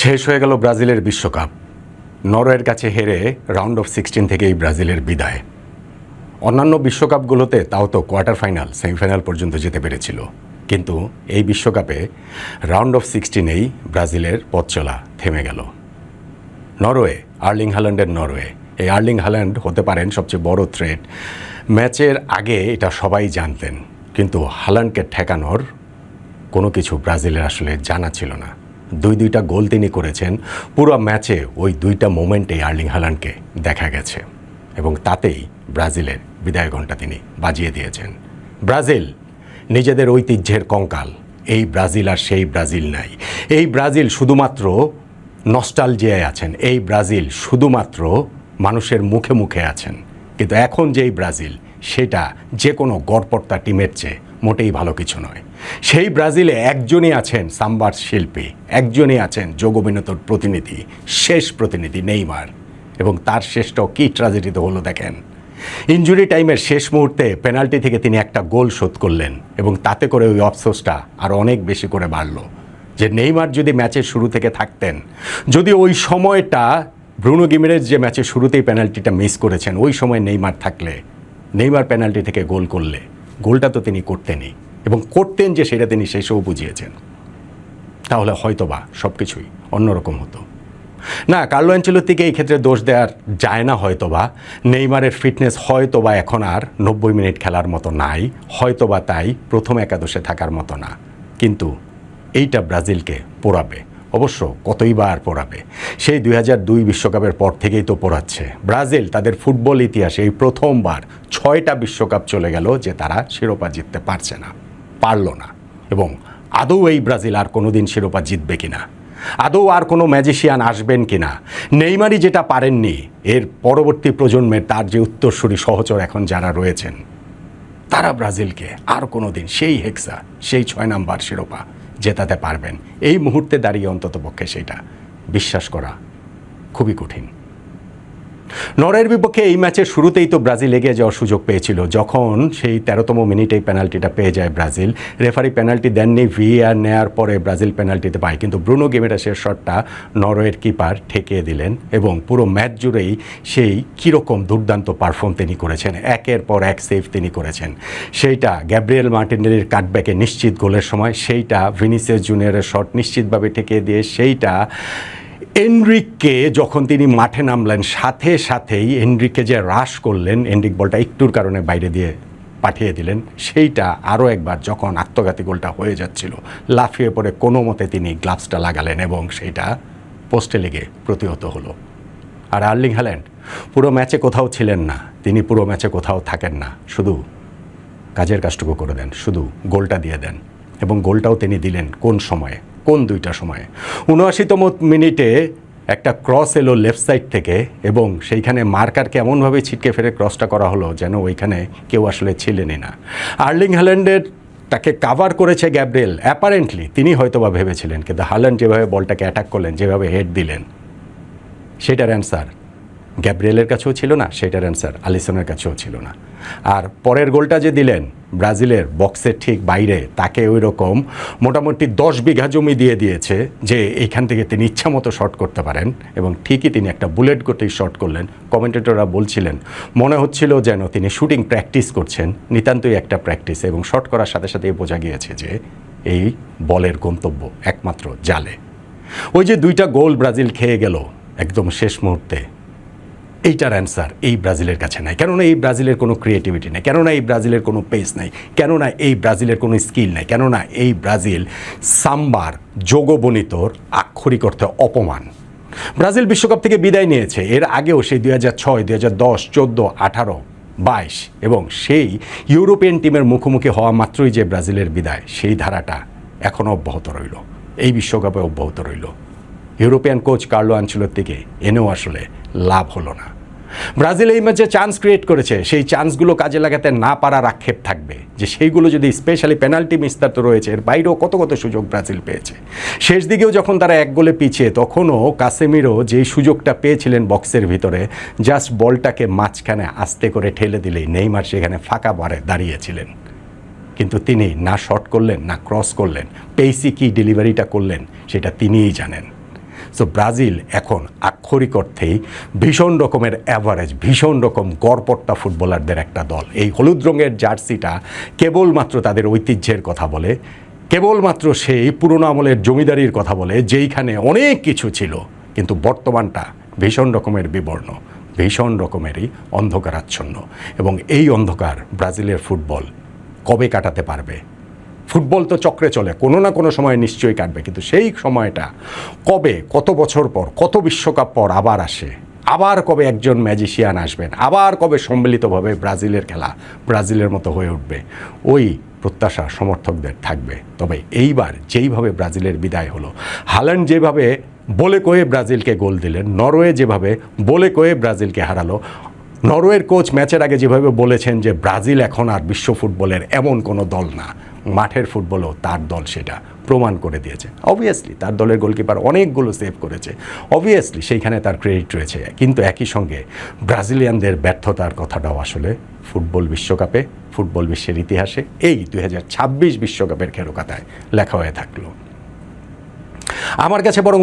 শেষ হয়ে গেল ব্রাজিলের বিশ্বকাপ। নরওয়ের কাছে হেরে রাউন্ড অফ 16 থেকেই ব্রাজিলের বিদায়। অন্যান্য বিশ্বকাপগুলোতে তাও তো কোয়ার্টার ফাইনাল, সেমিফাইনাল পর্যন্ত যেতে পেরেছিল, কিন্তু এই বিশ্বকাপে রাউন্ড অফ 16-এই ব্রাজিলের পথ চলা থেমে গেল। নরওয়ে, আর্লিং হাল্যান্ডের নরওয়ে। এই আর্লিং হাল্যান্ড হতে পারেন সবচেয়ে বড় থ্রেট। ম্যাচের আগে এটা সবাই জানতেন, কিন্তু হাল্যান্ডকে ঠেকানোর কোনো কিছু ব্রাজিলের আসলে জানা ছিল না। দুইটা গোল তিনি করেছেন। পুরো ম্যাচে ওই দুইটা মোমেন্টে আর্লিং হাল্যান্ডকে দেখা গেছে এবং তাতেই ব্রাজিলের বিদায় ঘণ্টা তিনি বাজিয়ে দিয়েছেন। ব্রাজিল নিজেদের ঐতিহ্যের কঙ্কাল। এই ব্রাজিল আর সেই ব্রাজিল নাই। এই ব্রাজিল শুধুমাত্র নস্টালজিয়ায় আছেন। এই ব্রাজিল শুধুমাত্র মানুষের মুখে মুখে আছেন। কিন্তু এখন যেই ব্রাজিল, সেটা যে কোনো গড়পড়তা টিমের চেয়ে মোটেই ভালো কিছু নয়। সেই ব্রাজিলে একজনই আছেন সাম্বার শিল্পী, একজনই আছেন যোগ অভিনেতার প্রতিনিধি, শেষ প্রতিনিধি নেইমার। এবং তার শেষটাও কী ট্র্যাজেডিতে হলো দেখেন। ইনজুরি টাইমের শেষ মুহূর্তে পেনাল্টি থেকে তিনি একটা গোল শোধ করলেন এবং তাতে করে ওই অফসোসটা আরও অনেক বেশি করে বাড়ল যে নেইমার যদি ম্যাচের শুরু থেকে থাকতেন, যদি ওই সময়টা ব্রুনো গিমেরেজ যে ম্যাচের শুরুতেই পেনাল্টিটা মিস করেছেন, ওই সময় নেইমার থাকলে, নেইমার পেনাল্টি থেকে গোল করলে, গোলটা তো তিনি করতেনই এবং করতেন যে সেটা তিনি শেষেও বুঝিয়েছেন, তাহলে হয়তোবা সব কিছুই অন্যরকম হতো। না, কার্লো অ্যানচেলোত্তিকে এই ক্ষেত্রে দোষ দেওয়ার যায় না। হয়তোবা নেইমারের ফিটনেস হয়তোবা এখন আর 90 মিনিট খেলার মতো নাই, হয়তোবা তাই প্রথম একাদশে থাকার মতো না, কিন্তু এইটা ব্রাজিলকে পোড়াবে, অবশ্য কতইবার পোড়াবে। সেই 2002 বিশ্বকাপের পর থেকেই তো পোড়াচ্ছে। ব্রাজিল তাদের ফুটবল ইতিহাসে এই প্রথমবার 6টা বিশ্বকাপ চলে গেল যে তারা শিরোপা জিততে পারছে না, পারল না। এবং আদৌ এই ব্রাজিল আর কোনো দিন শিরোপা জিতবে কিনা, আদৌ আর কোনো ম্যাজিশিয়ান আসবেন কিনা, নেইমারই যেটা পারেননি, এর পরবর্তী প্রজন্মের তার যে উত্তরসূরি সহচর এখন যারা রয়েছেন, তারা ব্রাজিলকে আর কোনো দিন সেই হেক্সা, সেই 6 নাম্বার শিরোপা জেতাতে পারবেন। এই মুহূর্তে দাঁড়িয়ে অন্ততপক্ষে সেটা বিশ্বাস করা খুবই কঠিন। নরওয়ের বিপক্ষে এই ম্যাচের শুরুতেই তো ব্রাজিল এগিয়ে যাওয়ার সুযোগ পেয়েছিল। যখন সেই 13তম মিনিটেই পেনাল্টিটা পেয়ে যায় ব্রাজিল, রেফারি পেনাল্টি দেননি, ভিএআর নেয়ার পরে ব্রাজিল পেনাল্টিতে পায়, কিন্তু ব্রুনো গিমেরেসের শটটা নরওয়ের কিপার ঠেকিয়ে দিলেন এবং পুরো ম্যাচ জুড়েই সেই কীরকম দুর্দান্ত পারফর্ম তিনি করেছেন, একের পর এক সেভ তিনি করেছেন। সেইটা গ্যাব্রিয়েল মার্টিনেলির কাটব্যাকে নিশ্চিত গোলের সময়, সেইটা ভিনিসিয়াস জুনিয়রের শট নিশ্চিতভাবে ঠেকিয়ে দিয়ে, সেইটা এনরিককে যখন তিনি মাঠে নামলেন সাথে সাথেই এনরিককে যে রাশ করলেন, এনরিক বলটা একটুর কারণে বাইরে দিয়ে পাঠিয়ে দিলেন, সেইটা আরও একবার যখন আত্মঘাতী গোলটা হয়ে যাচ্ছিল, লাফিয়ে পড়ে কোনো মতে তিনি গ্লাভসটা লাগালেন এবং সেইটা পোস্টে লেগে প্রতিহত হলো। আর আর্লিং হ্যাল্যান্ড পুরো ম্যাচে কোথাও ছিলেন না, তিনি পুরো ম্যাচে কোথাও থাকেন না, শুধু কাজের কাজটুকু করে দেন, শুধু গোলটা দিয়ে দেন। এবং গোলটাও তিনি দিলেন কোন সময়ে, কোন দুইটা সময়ে। 79তম মিনিটে একটা ক্রস এলো লেফট সাইড থেকে এবং সেইখানে মার্কারকে এমনভাবে ছিটকে ফেলে ক্রসটা করা হলো যেন ওইখানে কেউ আসলে ছিলেনই না। আর্লিং হ্যাল্যান্ডের তাকে কাভার করেছে গ্যাব্রিয়েল, অ্যাপারেন্টলি তিনি হয়তোবা ভেবেছিলেন, কিন্তু হ্যাল্যান্ড যেভাবে বলটাকে অ্যাটাক করলেন, যেভাবে হেড দিলেন, সেটার অ্যান্সার গ্যাব্রিয়েলের কাছেও ছিল না, সেটার অ্যান্সার আলিসনের কাছেও ছিল না। আর পরের গোলটা যে দিলেন ব্রাজিলের বক্সের ঠিক বাইরে, তাকে ওই রকম মোটামুটি 10 বিঘা জমি দিয়ে দিয়েছে যে এইখান থেকে তিনি ইচ্ছা মতো শট করতে পারেন এবং ঠিকই তিনি একটা বুলেট গতির শট করলেন। কমেন্টেটররা বলছিলেন মনে হচ্ছিল যেন তিনি শুটিং প্র্যাকটিস করছেন, নিতান্তই একটা প্র্যাকটিস, এবং শট করার সাথে সাথেই বোঝা গিয়েছে যে এই বলের গন্তব্য একমাত্র জালে। ওই যে 2টা গোল ব্রাজিল খেয়ে গেল একদম শেষ মুহূর্তে, এইটার অ্যান্সার এই ব্রাজিলের কাছে নাই। কেননা এই ব্রাজিলের কোনো ক্রিয়েটিভিটি নেই, কেননা এই ব্রাজিলের কোনো পেস নাই, কেননা এই ব্রাজিলের কোনো স্কিল নাই, কেননা এই ব্রাজিল সাম্বার যোগবনিতর আক্ষরিক অর্থে অপমান। ব্রাজিল বিশ্বকাপ থেকে বিদায় নিয়েছে, এর আগেও সেই 2006, 2010, 14, 18, 22 এবং সেই ইউরোপিয়ান টিমের মুখোমুখি হওয়া মাত্রই যে ব্রাজিলের বিদায়, সেই ধারাটা এখনও অব্যাহত রইল, এই বিশ্বকাপে অব্যাহত রইল। ইউরোপিয়ান কোচ কার্লো আনচেলোত্তিকে এনেও আসলে লাভ হলো না। ব্রাজিল এই ম্যাচে চান্স ক্রিয়েট করেছে, সেই চান্সগুলো কাজে লাগাতে না পারার আক্ষেপ থাকবে যে সেইগুলো যদি স্পেশালি পেনাল্টি মিসটা তো রয়েছে, এর বাইরেও কত কত সুযোগ ব্রাজিল পেয়েছে। শেষ দিকেও যখন তারা 1 গোলে পিছিয়ে, তখনও কাসেমিরো যেই সুযোগটা পেয়েছিলেন বক্সের ভিতরে, জাস্ট বলটাকে মাঝখানে আস্তে করে ঠেলে দিলেই নেইমার সেখানে ফাঁকা বারে দাঁড়িয়েছিলেন, কিন্তু তিনি না শট করলেন না ক্রস করলেন, পেইসি কি ডেলিভারিটা করলেন সেটা তিনিই জানেন। সো ব্রাজিল এখন আক্ষরিক অর্থেই ভীষণ রকমের অ্যাভারেজ, ভীষণ রকম গড়পট্টা ফুটবলারদের একটা দল। এই হলুদ রঙের জার্সিটা কেবলমাত্র তাদের ঐতিহ্যের কথা বলে, কেবলমাত্র সেই পুরনো আমলের জমিদারির কথা বলে, যেইখানে অনেক কিছু ছিল, কিন্তু বর্তমানটা ভীষণ রকমের বিবর্ণ, ভীষণ রকমেরই অন্ধকারাচ্ছন্ন। এবং এই অন্ধকার ব্রাজিলের ফুটবল কবে কাটাতে পারবে? ফুটবল তো চক্রে চলে, কোনো না কোনো সময় নিশ্চয়ই কাটবে, কিন্তু সেই সময়টা কবে, কত বছর পর, কত বিশ্বকাপ পর আবার আসে? আবার কবে একজন ম্যাজিশিয়ান আসবেন? আবার কবে সম্মিলিতভাবে ব্রাজিলের খেলা ব্রাজিলের মতো হয়ে উঠবে? ওই প্রত্যাশা সমর্থকদের থাকবে। তবে এইবার যেইভাবে ব্রাজিলের বিদায় হলো, হাল্যান্ড যেভাবে বলে কয়ে ব্রাজিলকে গোল দিলেন, নরওয়ে যেভাবে বলে কয়ে ব্রাজিলকে হারালো, নরওয়ের কোচ ম্যাচের আগে যেভাবে বলেছেন যে ব্রাজিল এখন আর বিশ্ব ফুটবলের এমন কোনো দল না, মাঠের ফুটবলও তার দল সেটা প্রমাণ করে দিয়েছে। অবভিয়াসলি তার দলের গোলকিপার অনেকগুলো সেভ করেছে, অবভিয়াসলি সেইখানে তার ক্রেডিট রয়েছে, কিন্তু একই সঙ্গে ব্রাজিলিয়ানদের ব্যর্থতার কথাটাও আসলে ফুটবল বিশ্বকাপে, ফুটবল বিশ্বের ইতিহাসে এই 2026 বিশ্বকাপের খেরো খাতায় লেখা হয়ে থাকলো। আমার কাছে বরং